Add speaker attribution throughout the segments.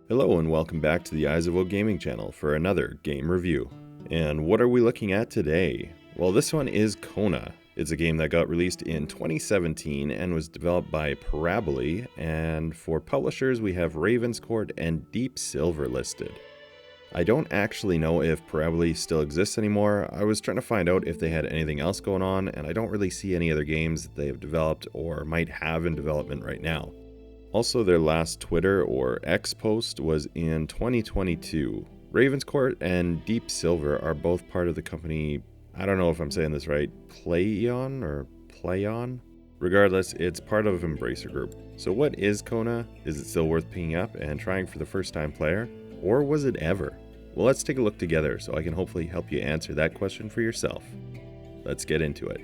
Speaker 1: Hello and welcome back to the Eyes of O Gaming channel for another game review. And what are we looking at today? Well, this one is Kona. It's a game that got released in 2017 and was developed by Parabole, and for publishers we have Ravenscourt and Deep Silver listed. I don't actually know if Parabole still exists anymore. I was trying to find out if they had anything else going on, and I don't really see any other games that they have developed or might have in development right now. Also, their last Twitter or X post was in 2022. Ravenscourt and Deep Silver are both part of the company, I don't know if I'm saying this right, Playon? Regardless, it's part of Embracer Group. So what is Kona? Is it still worth picking up and trying for the first time player? Or was it ever? Well, let's take a look together so I can hopefully help you answer that question for yourself. Let's get into it.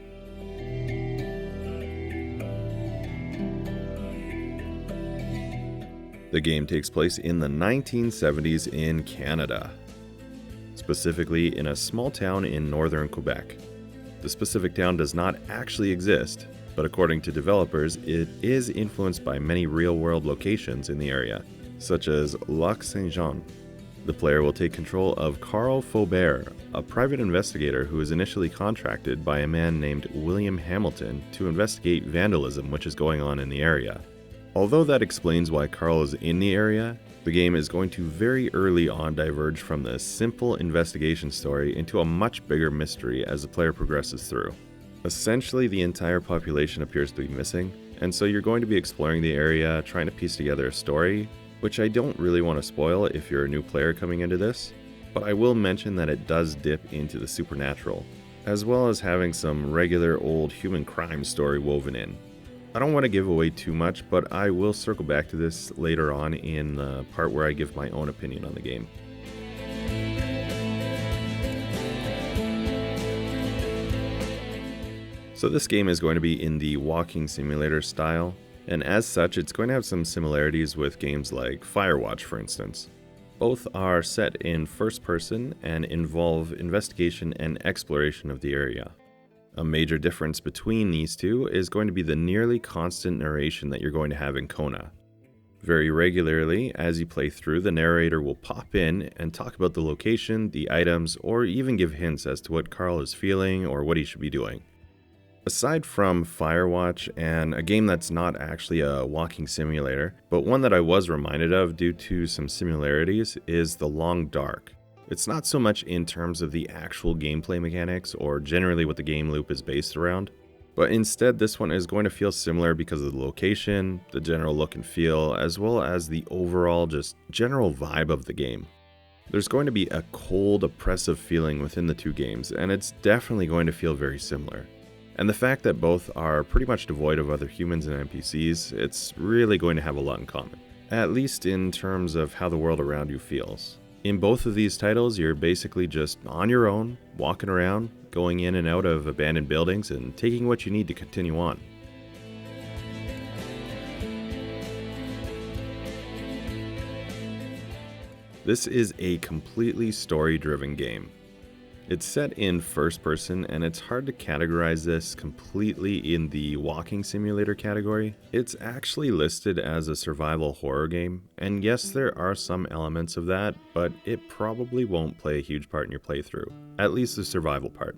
Speaker 1: The game takes place in the 1970s in Canada, specifically in a small town in northern Quebec. The specific town does not actually exist, but according to developers, it is influenced by many real-world locations in the area, such as Lac Saint-Jean. The player will take control of Carl Faubert, a private investigator who is initially contracted by a man named William Hamilton to investigate vandalism which is going on in the area. Although that explains why Carl is in the area, the game is going to very early on diverge from the simple investigation story into a much bigger mystery as the player progresses through. Essentially, the entire population appears to be missing, and so you're going to be exploring the area, trying to piece together a story, which I don't really want to spoil if you're a new player coming into this, but I will mention that it does dip into the supernatural, as well as having some regular old human crime story woven in. I don't want to give away too much, but I will circle back to this later on in the part where I give my own opinion on the game. So this game is going to be in the walking simulator style, and as such it's going to have some similarities with games like Firewatch, for instance. Both are set in first person and involve investigation and exploration of the area. A major difference between these two is going to be the nearly constant narration that you're going to have in Kona. Very regularly, as you play through, the narrator will pop in and talk about the location, the items, or even give hints as to what Carl is feeling or what he should be doing. Aside from Firewatch, and a game that's not actually a walking simulator, but one that I was reminded of due to some similarities, is The Long Dark. It's not so much in terms of the actual gameplay mechanics or generally what the game loop is based around, but instead this one is going to feel similar because of the location, the general look and feel, as well as the overall just general vibe of the game. There's going to be a cold, oppressive feeling within the two games, and it's definitely going to feel very similar. And the fact that both are pretty much devoid of other humans and NPCs, it's really going to have a lot in common, at least in terms of how the world around you feels. In both of these titles, you're basically just on your own, walking around, going in and out of abandoned buildings, and taking what you need to continue on. This is a completely story-driven game. It's set in first person, and it's hard to categorize this completely in the walking simulator category. It's actually listed as a survival horror game, and yes, there are some elements of that, but it probably won't play a huge part in your playthrough, at least the survival part.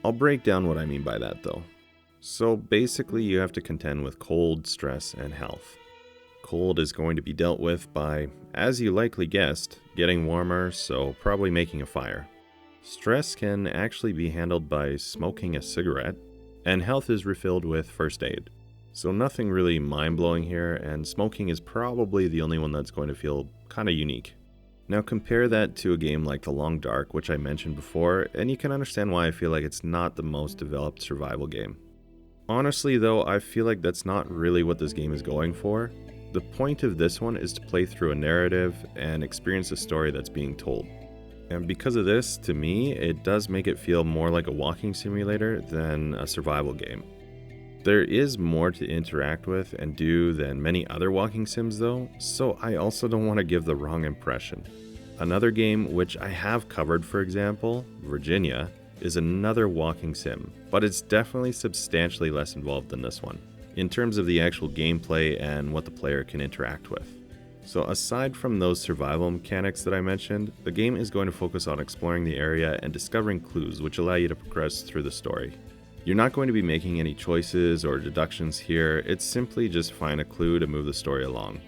Speaker 1: I'll break down what I mean by that though. So basically you have to contend with cold, stress, and health. Cold is going to be dealt with by, as you likely guessed, getting warmer, so probably making a fire. Stress can actually be handled by smoking a cigarette, and health is refilled with first aid. So nothing really mind-blowing here, and smoking is probably the only one that's going to feel kind of unique. Now compare that to a game like The Long Dark, which I mentioned before, and you can understand why I feel like it's not the most developed survival game. Honestly though, I feel like that's not really what this game is going for. The point of this one is to play through a narrative and experience a story that's being told. And because of this, to me, it does make it feel more like a walking simulator than a survival game. There is more to interact with and do than many other walking sims though, so I also don't want to give the wrong impression. Another game which I have covered, for example, Virginia, is another walking sim, but it's definitely substantially less involved than this one, in terms of the actual gameplay and what the player can interact with. So aside from those survival mechanics that I mentioned, the game is going to focus on exploring the area and discovering clues which allow you to progress through the story. You're not going to be making any choices or deductions here, it's simply just find a clue to move the story along.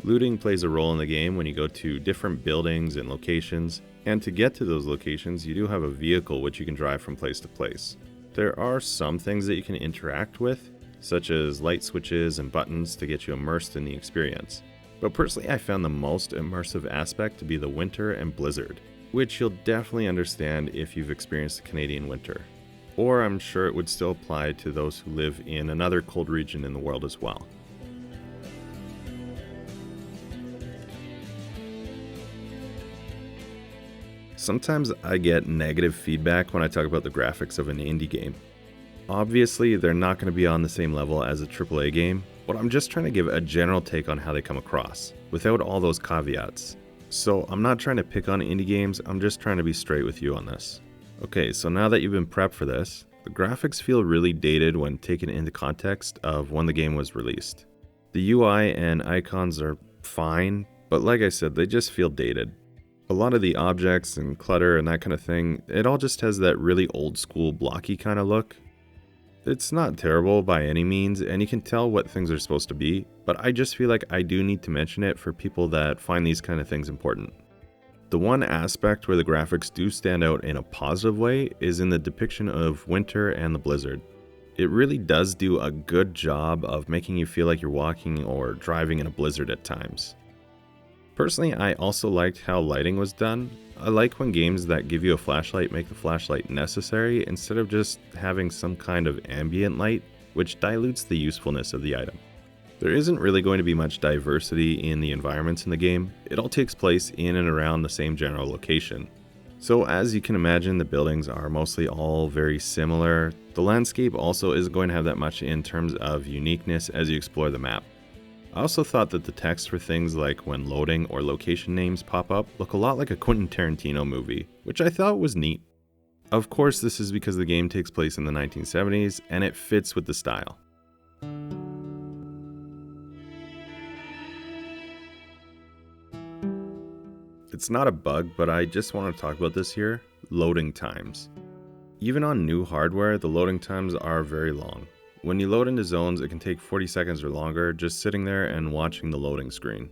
Speaker 1: Looting plays a role in the game when you go to different buildings and locations, and to get to those locations you do have a vehicle which you can drive from place to place. There are some things that you can interact with, such as light switches and buttons to get you immersed in the experience. But personally I found the most immersive aspect to be the winter and blizzard, which you'll definitely understand if you've experienced the Canadian winter. Or I'm sure it would still apply to those who live in another cold region in the world as well. Sometimes I get negative feedback when I talk about the graphics of an indie game. Obviously, they're not going to be on the same level as a AAA game, but I'm just trying to give a general take on how they come across, without all those caveats. So I'm not trying to pick on indie games, I'm just trying to be straight with you on this. Okay, so now that you've been prepped for this, the graphics feel really dated when taken into context of when the game was released. The UI and icons are fine, but like I said, they just feel dated. A lot of the objects and clutter and that kind of thing, it all just has that really old school blocky kind of look. It's not terrible by any means, and you can tell what things are supposed to be, but I just feel like I do need to mention it for people that find these kind of things important. The one aspect where the graphics do stand out in a positive way is in the depiction of winter and the blizzard. It really does do a good job of making you feel like you're walking or driving in a blizzard at times. Personally, I also liked how lighting was done. I like when games that give you a flashlight make the flashlight necessary instead of just having some kind of ambient light, which dilutes the usefulness of the item. There isn't really going to be much diversity in the environments in the game. It all takes place in and around the same general location. So as you can imagine, the buildings are mostly all very similar. The landscape also isn't going to have that much in terms of uniqueness as you explore the map. I also thought that the text for things like when loading or location names pop up look a lot like a Quentin Tarantino movie, which I thought was neat. Of course, this is because the game takes place in the 1970s and it fits with the style. It's not a bug, but I just want to talk about this here, loading times. Even on new hardware, the loading times are very long. When you load into zones, it can take 40 seconds or longer just sitting there and watching the loading screen.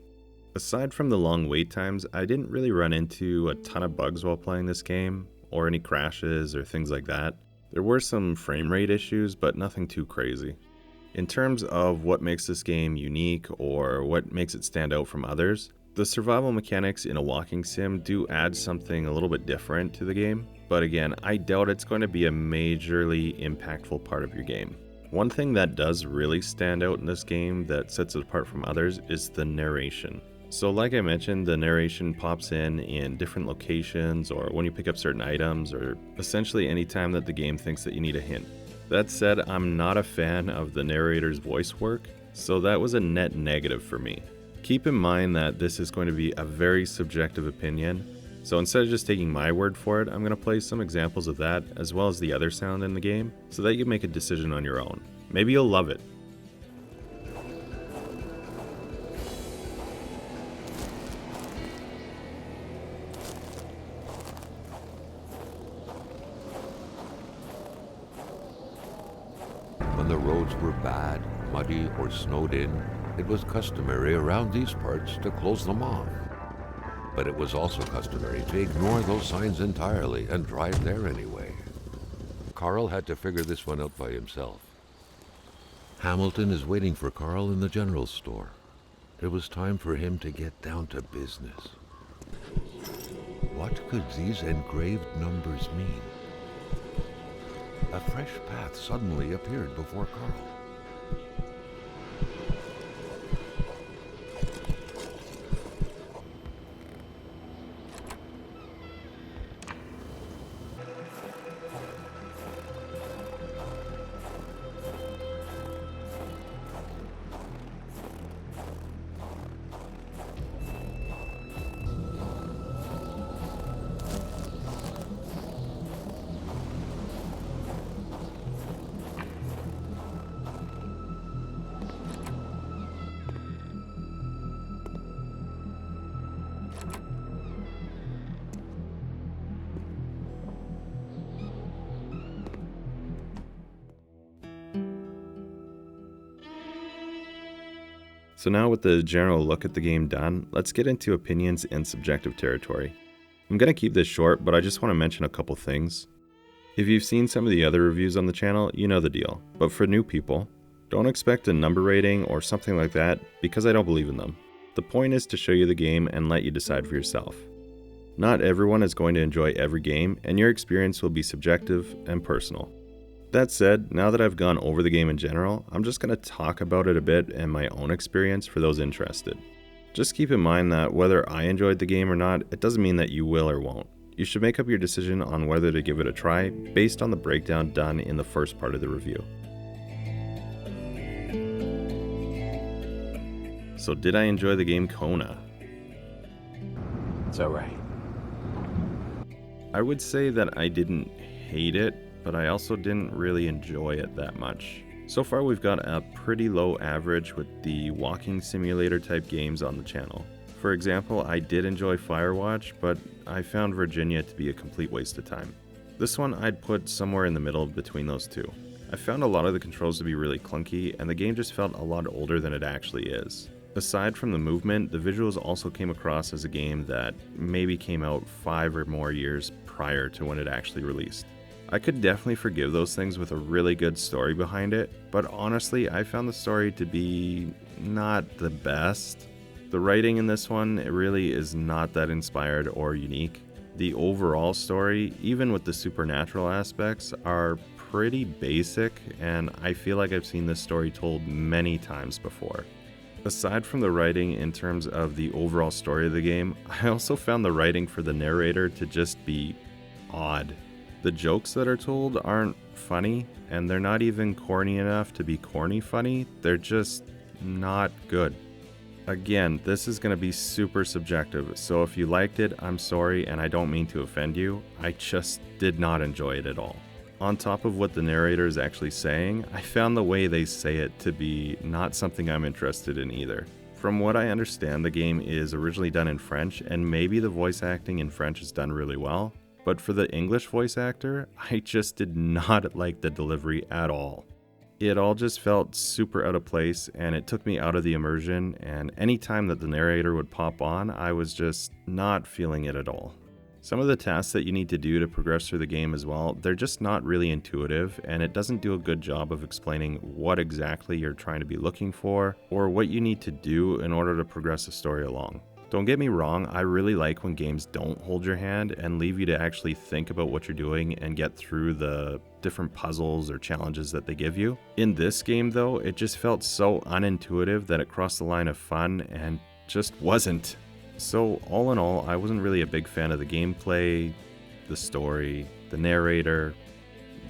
Speaker 1: Aside from the long wait times, I didn't really run into a ton of bugs while playing this game, or any crashes or things like that. There were some frame rate issues, but nothing too crazy. In terms of what makes this game unique or what makes it stand out from others, the survival mechanics in a walking sim do add something a little bit different to the game, but again, I doubt it's going to be a majorly impactful part of your game. One thing that does really stand out in this game that sets it apart from others is the narration. So like I mentioned, the narration pops in different locations or when you pick up certain items or essentially any time that the game thinks that you need a hint. That said, I'm not a fan of the narrator's voice work, so that was a net negative for me. Keep in mind that this is going to be a very subjective opinion, so instead of just taking my word for it, I'm going to play some examples of that as well as the other sound in the game so that you can make a decision on your own. Maybe you'll love it.
Speaker 2: When the roads were bad, muddy, or snowed in, it was customary around these parts to close them off. But it was also customary to ignore those signs entirely and drive there anyway. Carl had to figure this one out by himself. Hamilton is waiting for Carl in the general store. It was time for him to get down to business. What could these engraved numbers mean? A fresh path suddenly appeared before Carl.
Speaker 1: So now with the general look at the game done, let's get into opinions and subjective territory. I'm going to keep this short, but I just want to mention a couple things. If you've seen some of the other reviews on the channel, you know the deal. But for new people, don't expect a number rating or something like that because I don't believe in them. The point is to show you the game and let you decide for yourself. Not everyone is going to enjoy every game, and your experience will be subjective and personal. That said, now that I've gone over the game in general, I'm just going to talk about it a bit and my own experience for those interested. Just keep in mind that whether I enjoyed the game or not, it doesn't mean that you will or won't. You should make up your decision on whether to give it a try based on the breakdown done in the first part of the review. So did I enjoy the game Kona?
Speaker 3: It's alright.
Speaker 1: I would say that I didn't hate it, but I also didn't really enjoy it that much. So far we've got a pretty low average with the walking simulator type games on the channel. For example, I did enjoy Firewatch, but I found Virginia to be a complete waste of time. This one I'd put somewhere in the middle between those two. I found a lot of the controls to be really clunky, and the game just felt a lot older than it actually is. Aside from the movement, the visuals also came across as a game that maybe came out 5 or more years prior to when it actually released. I could definitely forgive those things with a really good story behind it, but honestly, I found the story to be not the best. The writing in this one, it really is not that inspired or unique. The overall story, even with the supernatural aspects, are pretty basic, and I feel like I've seen this story told many times before. Aside from the writing in terms of the overall story of the game, I also found the writing for the narrator to just be odd. The jokes that are told aren't funny, and they're not even corny enough to be corny funny. They're just not good. Again, this is going to be super subjective, so if you liked it, I'm sorry and I don't mean to offend you. I just did not enjoy it at all. On top of what the narrator is actually saying, I found the way they say it to be not something I'm interested in either. From what I understand, the game is originally done in French, and maybe the voice acting in French is done really well. But for the English voice actor, I just did not like the delivery at all. It all just felt super out of place, and it took me out of the immersion, and any time that the narrator would pop on, I was just not feeling it at all. Some of the tasks that you need to do to progress through the game as well, they're just not really intuitive, and it doesn't do a good job of explaining what exactly you're trying to be looking for, or what you need to do in order to progress the story along. Don't get me wrong, I really like when games don't hold your hand and leave you to actually think about what you're doing and get through the different puzzles or challenges that they give you. In this game though, it just felt so unintuitive that it crossed the line of fun and just wasn't. So all in all, I wasn't really a big fan of the gameplay, the story, the narrator,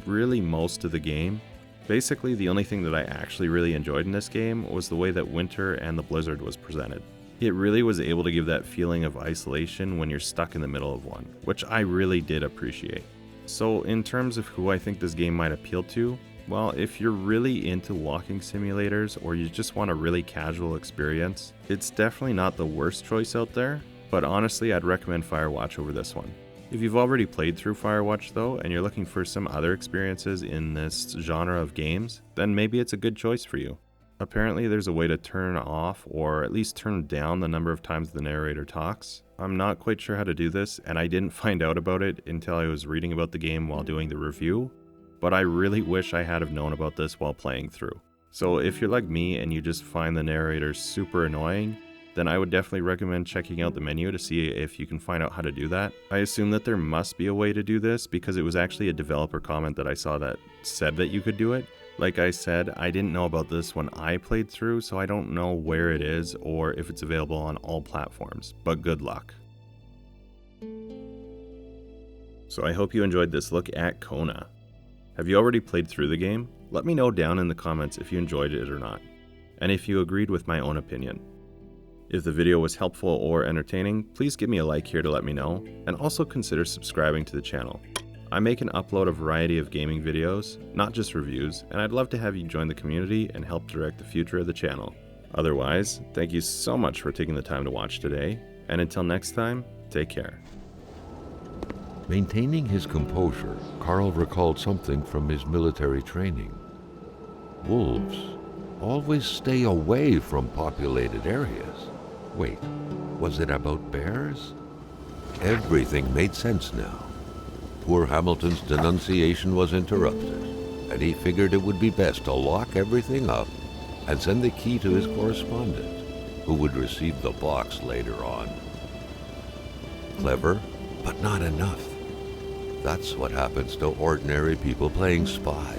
Speaker 1: really most of the game. Basically, the only thing that I actually really enjoyed in this game was the way that winter and the blizzard was presented. It really was able to give that feeling of isolation when you're stuck in the middle of one, which I really did appreciate. So in terms of who I think this game might appeal to, well, if you're really into walking simulators or you just want a really casual experience, it's definitely not the worst choice out there, but honestly I'd recommend Firewatch over this one. If you've already played through Firewatch though, and you're looking for some other experiences in this genre of games, then maybe it's a good choice for you. Apparently there's a way to turn off or at least turn down the number of times the narrator talks. I'm not quite sure how to do this, and I didn't find out about it until I was reading about the game while doing the review, but I really wish I had have known about this while playing through. So if you're like me and you just find the narrator super annoying, then I would definitely recommend checking out the menu to see if you can find out how to do that. I assume that there must be a way to do this because it was actually a developer comment that I saw that said that you could do it. Like I said, I didn't know about this when I played through, so I don't know where it is or if it's available on all platforms, but good luck. So I hope you enjoyed this look at Kona. Have you already played through the game? Let me know down in the comments if you enjoyed it or not, and if you agreed with my own opinion. If the video was helpful or entertaining, please give me a like here to let me know, and also consider subscribing to the channel. I make and upload a variety of gaming videos, not just reviews, and I'd love to have you join the community and help direct the future of the channel. Otherwise, thank you so much for taking the time to watch today, and until next time, take care.
Speaker 2: Maintaining his composure, Carl recalled something from his military training. Wolves always stay away from populated areas. Wait, was it about bears? Everything made sense now. Poor Hamilton's denunciation was interrupted, and he figured it would be best to lock everything up and send the key to his correspondent, who would receive the box later on. Clever, but not enough. That's what happens to ordinary people playing spy.